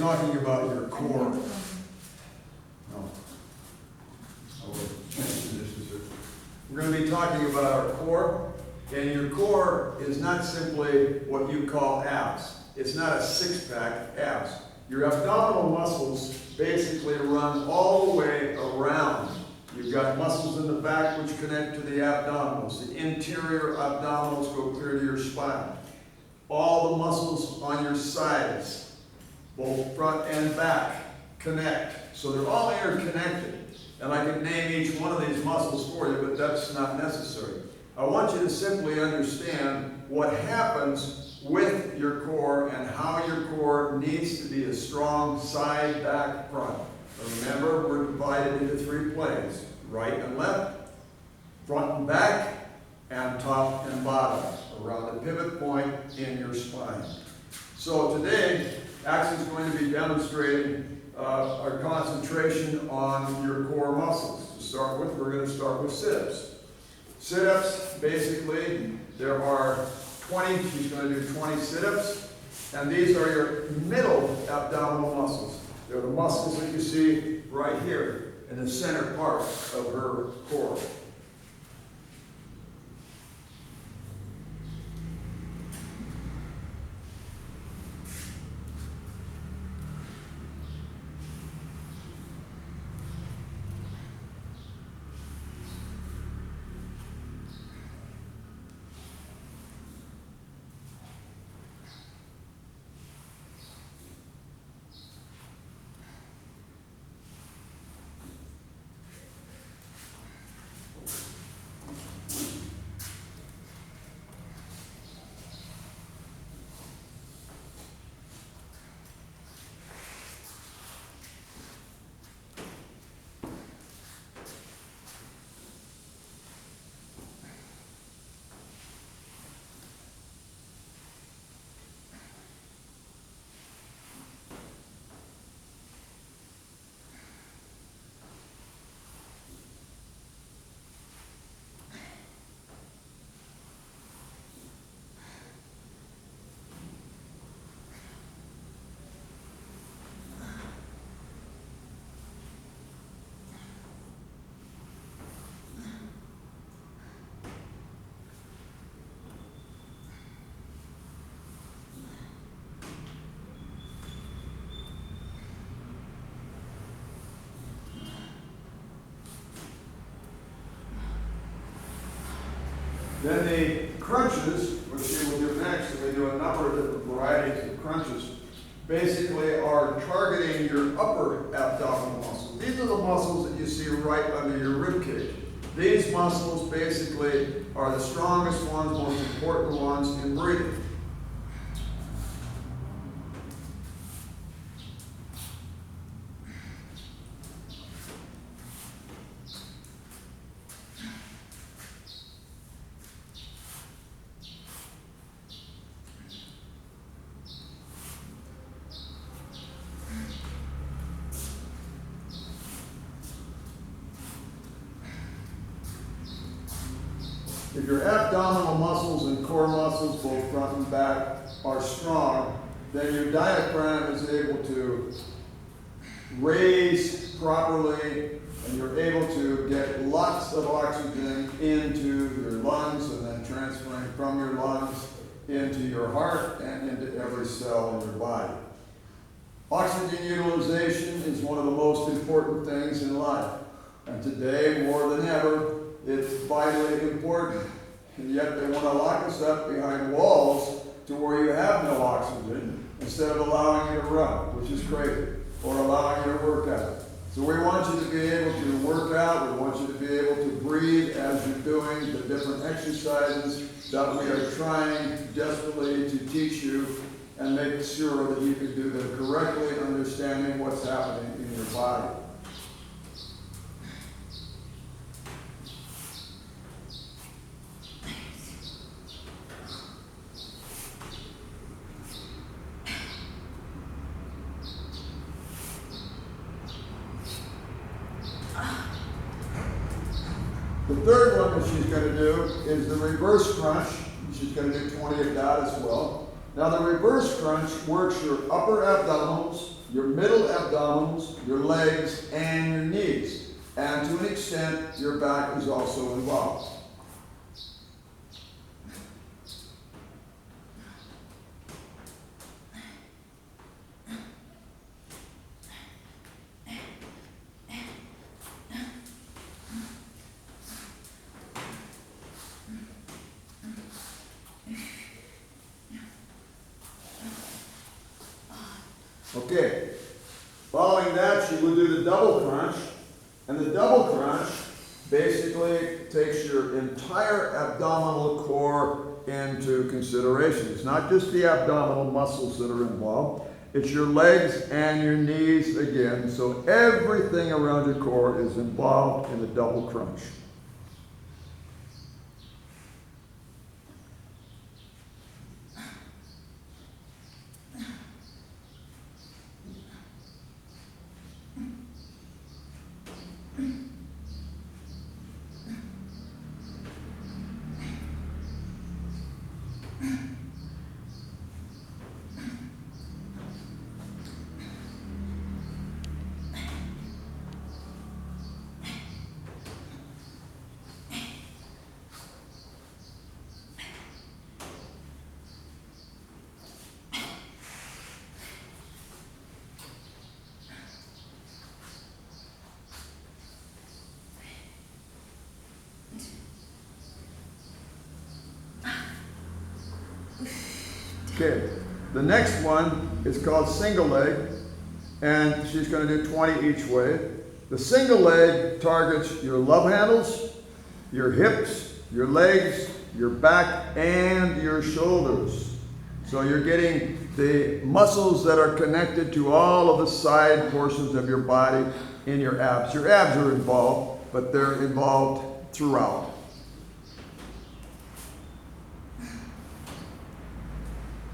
talking about your core. No. We're going to be talking about our core, and your core is not simply what you call abs. It's not a six-pack abs. Your abdominal muscles basically run all the way around. You've got muscles in the back which connect to the abdominals. The interior abdominals go clear to your spine. All the muscles on your sides, both front and back, connect. So they're all interconnected. And I can name each one of these muscles for you, but that's not necessary. I want you to simply understand what happens with your core and how your core needs to be a strong side, back, front. Remember, we're divided into three planes: right and left, front and back, and top and bottom, around the pivot point in your spine. So today, Axe is going to be demonstrating our concentration on your core muscles. To start with, we're going to start with sit-ups. Sit-ups, basically, there are 20, she's going to do 20 sit-ups, and these are your middle abdominal muscles. They're the muscles that you see right here in the center part of her core. Then the crunches, which she will do next, and we do a number of different varieties of crunches, basically are targeting your upper abdominal muscles. These are the muscles that you see right under your rib cage. These muscles basically are the strongest ones, most important ones in breathing. If your abdominal muscles and core muscles, both front and back, are strong, then your diaphragm is able to raise properly, and you're able to get lots of oxygen into your lungs and then transferring from your lungs into your heart and into every cell in your body. Oxygen utilization is one of the most important things in life. And today, more than ever, it's vitally important. And yet they want to lock us up behind walls to where you have no oxygen instead of allowing you to run, which is crazy, or allowing you to work out. So we want you to be able to work out. We want you to be able to breathe as you're doing the different exercises that we are trying desperately to teach you and make sure that you can do them correctly, understanding what's happening in your body. The third one that she's going to do is the reverse crunch. She's going to do 20 of that as well. Now the reverse crunch works your upper abdominals, your middle abdominals, your legs, and your knees. And to an extent, your back is also involved. Okay, following that, she will do the double crunch, and the double crunch basically takes your entire abdominal core into consideration. It's not just the abdominal muscles that are involved, it's your legs and your knees again, so everything around your core is involved in the double crunch. Okay, the next one is called single leg, and she's going to do 20 each way. The single leg targets your love handles, your hips, your legs, your back, and your shoulders. So you're getting the muscles that are connected to all of the side portions of your body in your abs. Your abs are involved, but they're involved throughout.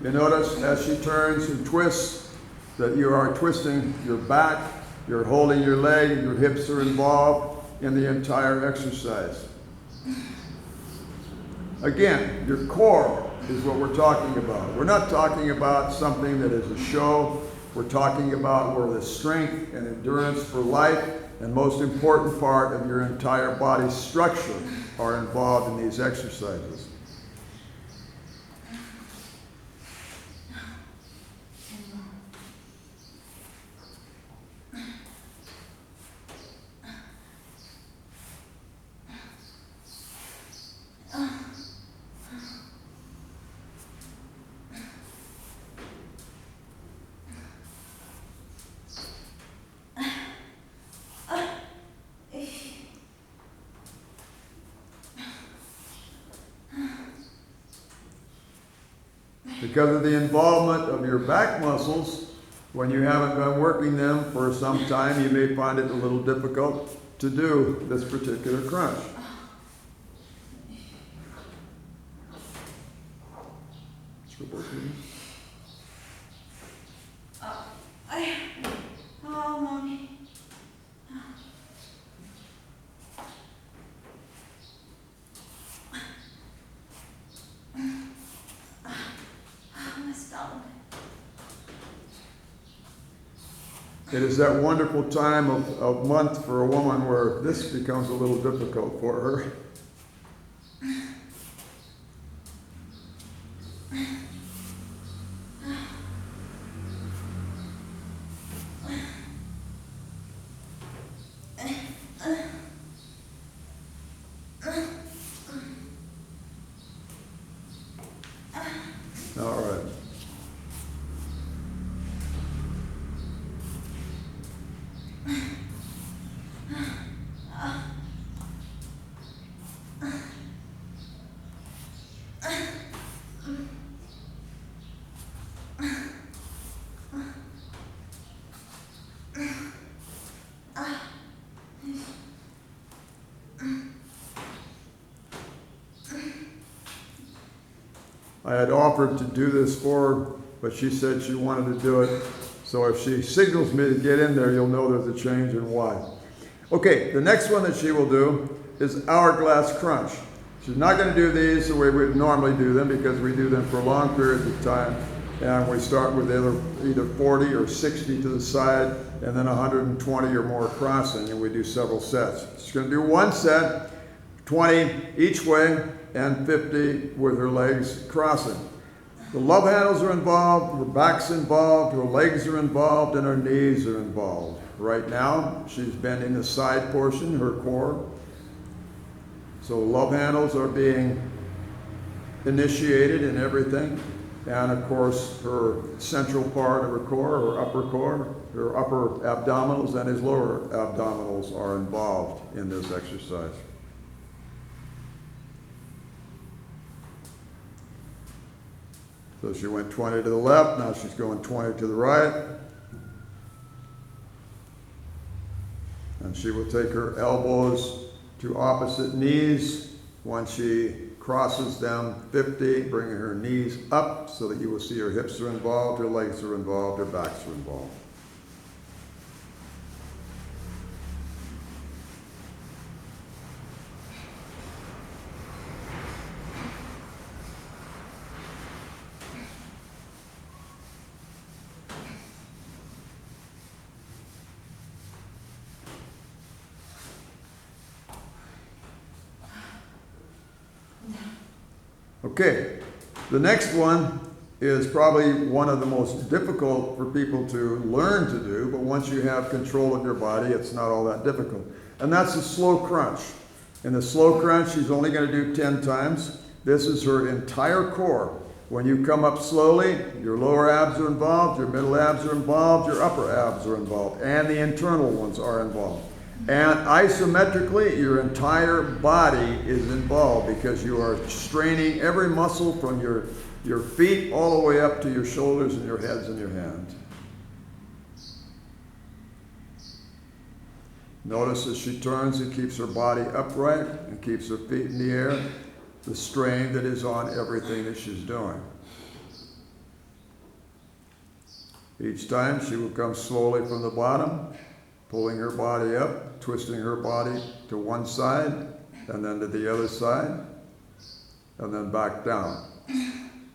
You notice as she turns and twists that you are twisting your back, you're holding your leg, your hips are involved in the entire exercise. Again, your core is what we're talking about. We're not talking about something that is a show. We're talking about where the strength and endurance for life and most important part of your entire body structure are involved in these exercises. Because of the involvement of your back muscles, when you haven't been working them for some time, you may find it a little difficult to do this particular crunch. Mommy. It is that wonderful time of month for a woman where this becomes a little difficult for her. All right. I had offered to do this for her, but she said she wanted to do it. So if she signals me to get in there, you'll know there's a change and why. Okay, the next one that she will do is hourglass crunch. She's not going to do these the way we would normally do them because we do them for long periods of time. And we start with either 40 or 60 to the side, and then 120 or more crossing, and we do several sets. She's going to do one set, 20 each way, and 50 with her legs crossing. The love handles are involved, her back's involved, her legs are involved, and her knees are involved. Right now, she's bending the side portion, her core. So love handles are being initiated and everything. And of course, her central part of her core, her upper abdominals and his lower abdominals are involved in this exercise. So she went 20 to the left, now she's going 20 to the right. And she will take her elbows to opposite knees. Once she crosses them 50, bringing her knees up so that you will see her hips are involved, her legs are involved, her backs are involved. Okay, the next one is probably one of the most difficult for people to learn to do, but once you have control of your body, it's not all that difficult. And that's the slow crunch. In the slow crunch, she's only going to do 10 times. This is her entire core. When you come up slowly, your lower abs are involved, your middle abs are involved, your upper abs are involved, and the internal ones are involved. And isometrically, your entire body is involved because you are straining every muscle from your feet all the way up to your shoulders and your heads and your hands. Notice as she turns and keeps her body upright and keeps her feet in the air, the strain that is on everything that she's doing. Each time she will come slowly from the bottom, pulling her body up, twisting her body to one side, and then to the other side, and then back down.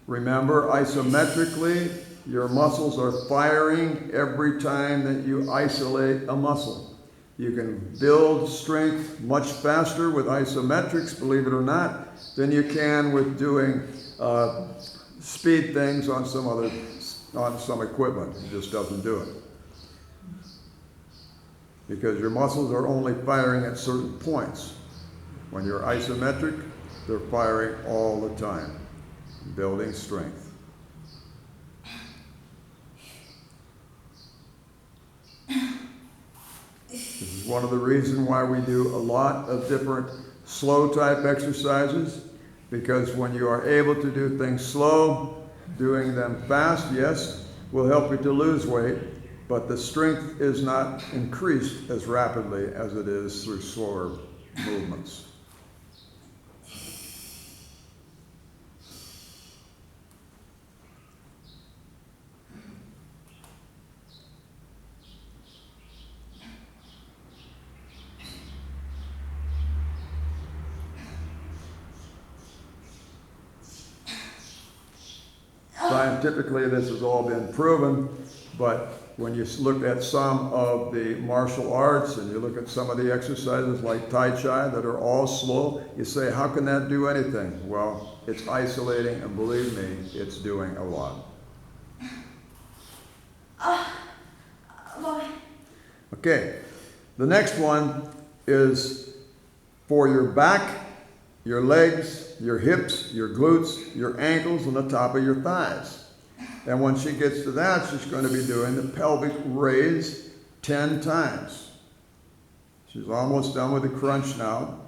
Remember, isometrically, your muscles are firing every time that you isolate a muscle. You can build strength much faster with isometrics, believe it or not, than you can with doing speed things on some equipment. It just doesn't do it. Because your muscles are only firing at certain points. When you're isometric, they're firing all the time, building strength. This is one of the reasons why we do a lot of different slow type exercises, because when you are able to do things slow, doing them fast, yes, will help you to lose weight. But the strength is not increased as rapidly as it is through slower movements. Scientifically, this has all been proven, but when you look at some of the martial arts and you look at some of the exercises like Tai Chi that are all slow, you say, how can that do anything? Well, it's isolating, and believe me, it's doing a lot. Okay, the next one is for your back, your legs, your hips, your glutes, your ankles, and the top of your thighs. And when she gets to that, she's going to be doing the pelvic raise 10 times. She's almost done with the crunch now,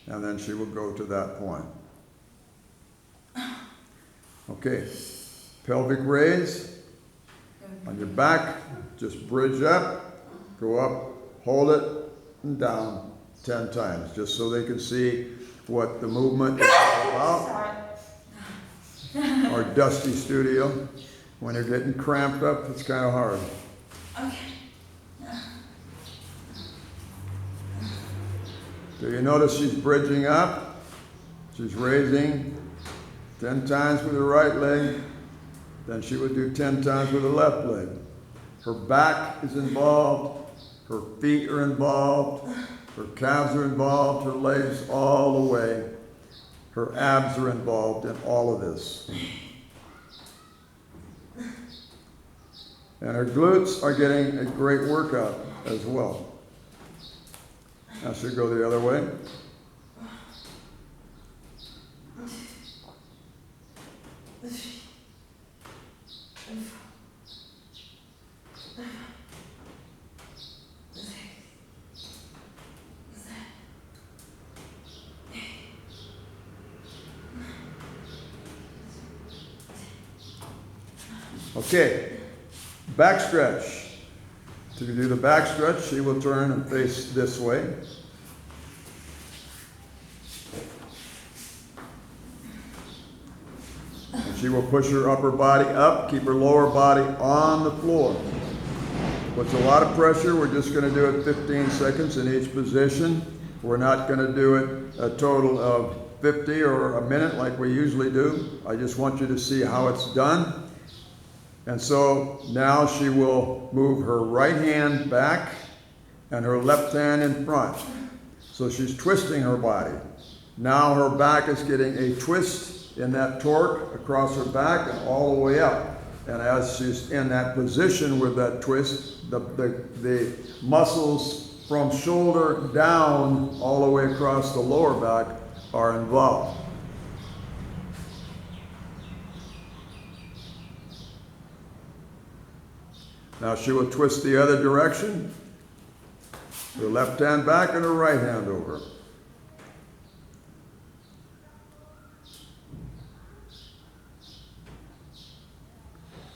and then she will go to that point. Okay, pelvic raise. On your back, just bridge up, go up, hold it, and down 10 times, just so they can see what the movement is all about. Our dusty studio. When you're getting cramped up, it's kind of hard. Okay. So you notice she's bridging up. She's raising 10 times with her right leg, Then she would do 10 times with the left leg. Her back is involved, her feet are involved, her calves are involved, her legs all the way. Her abs are involved in all of this. And her glutes are getting a great workout as well. Now she'll go the other way. Okay, back stretch. To do the back stretch, she will turn and face this way. And she will push her upper body up, keep her lower body on the floor. Puts a lot of pressure. We're just going to do it 15 seconds in each position. We're not going to do it a total of 50 or a minute like we usually do. I just want you to see how it's done. And so now she will move her right hand back and her left hand in front. So she's twisting her body. Now her back is getting a twist in that torque across her back and all the way up. And as she's in that position with that twist, the muscles from shoulder down all the way across the lower back are involved. Now she will twist the other direction, her left hand back and her right hand over.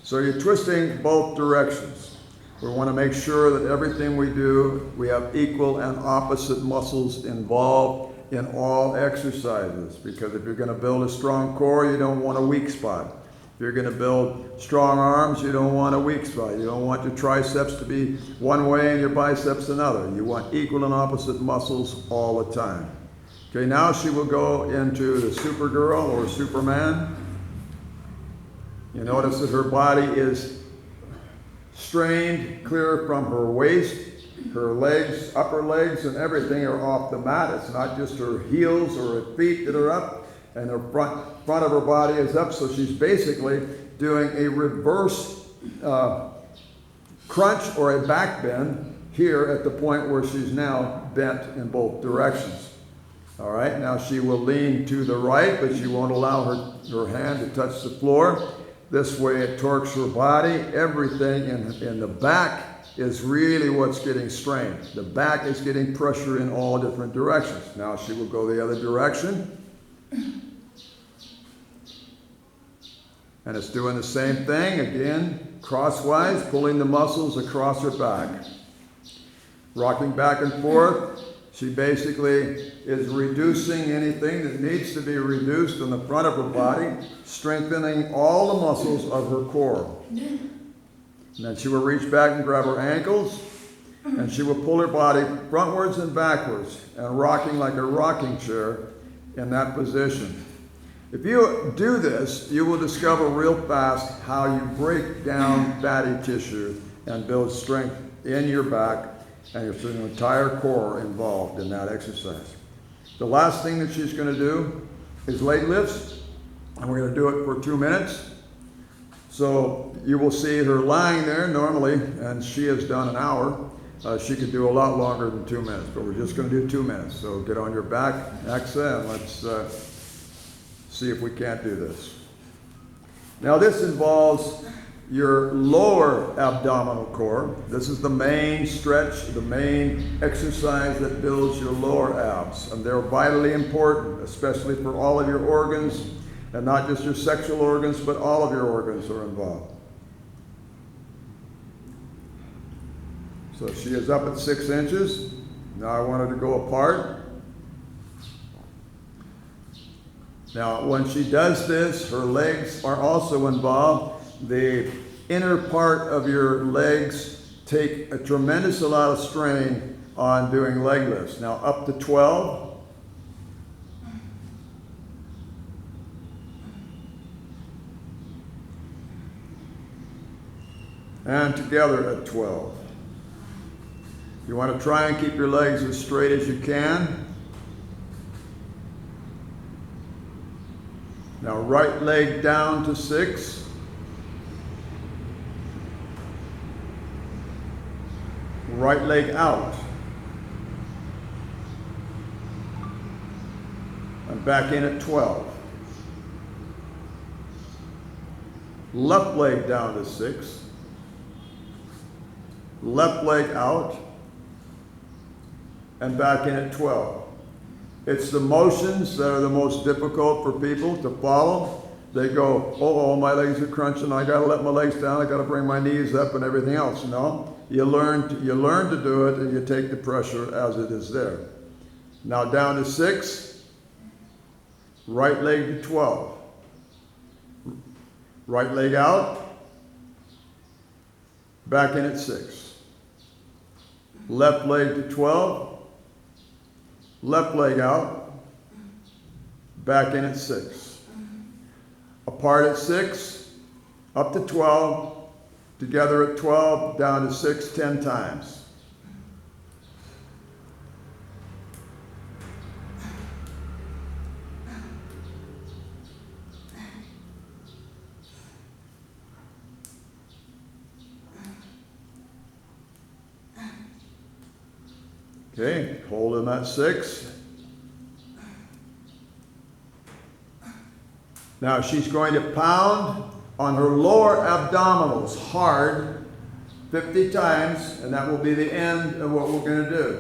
So you're twisting both directions. We want to make sure that everything we do, we have equal and opposite muscles involved in all exercises. Because if you're going to build a strong core, you don't want a weak spot. If you're going to build strong arms, you don't want a weak spot. You don't want your triceps to be one way and your biceps another. You want equal and opposite muscles all the time. Okay, now she will go into the Supergirl or Superman. You notice that her body is strained clear from her waist. Her legs, upper legs and everything are off the mat. It's not just her heels or her feet that are up. And her front of her body is up, so she's basically doing a reverse crunch or a back bend here at the point where she's now bent in both directions. All right, now she will lean to the right, but she won't allow her hand to touch the floor. This way it torques her body. Everything in the back is really what's getting strained. The back is getting pressure in all different directions. Now she will go the other direction. And it's doing the same thing, again, crosswise, pulling the muscles across her back. Rocking back and forth, she basically is reducing anything that needs to be reduced in the front of her body, strengthening all the muscles of her core. And then she will reach back and grab her ankles, and she will pull her body frontwards and backwards, and rocking like a rocking chair in that position. If you do this, you will discover real fast how you break down fatty tissue and build strength in your back and your entire core involved in that exercise. The last thing that she's going to do is leg lifts, and we're going to do it for 2 minutes. So you will see her lying there normally, and she has done an hour. She could do a lot longer than 2 minutes, but we're just going to do 2 minutes. So get on your back, Axa, and let's see if we can't do this. Now this involves your lower abdominal core. This is the main stretch, the main exercise that builds your lower abs. And they're vitally important, especially for all of your organs, and not just your sexual organs, but all of your organs are involved. So she is up at 6 inches. Now I want her to go apart. Now, when she does this, her legs are also involved. The inner part of your legs take a tremendous amount of strain on doing leg lifts. Now, up to 12. and together at 12. You want to try and keep your legs as straight as you can. Now right leg down to 6. Right leg out. And back in at 12. Left leg down to 6. Left leg out. And back in at 12. It's the motions that are the most difficult for people to follow. They go, oh, my legs are crunching, I gotta let my legs down, I gotta bring my knees up and everything else. No, you learn to do it, and you take the pressure as it is there. Now down to 6, right leg to 12. Right leg out, back in at 6. Left leg to 12. Left leg out, back in at 6. Apart at 6, up to 12, together at 12, down to 6, 10 times. Okay, hold them at 6. Now she's going to pound on her lower abdominals hard 50 times, and that will be the end of what we're going to do.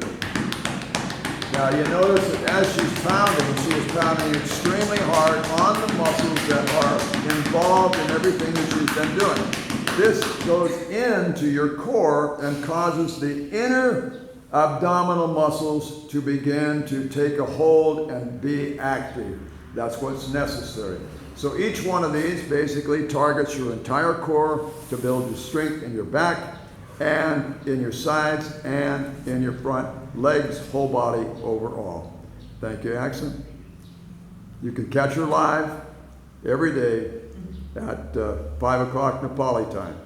Now you notice that as she's pounding, she is pounding extremely hard on the muscles that are involved in everything that she's been doing. This goes into your core and causes the inner abdominal muscles to begin to take a hold and be active. That's what's necessary. So each one of these basically targets your entire core to build your strength in your back and in your sides and in your front legs, whole body overall. Thank you, Axon. You can catch her live every day at 5 o'clock Nepali time.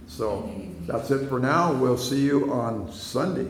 So that's it for now. We'll see you on Sunday.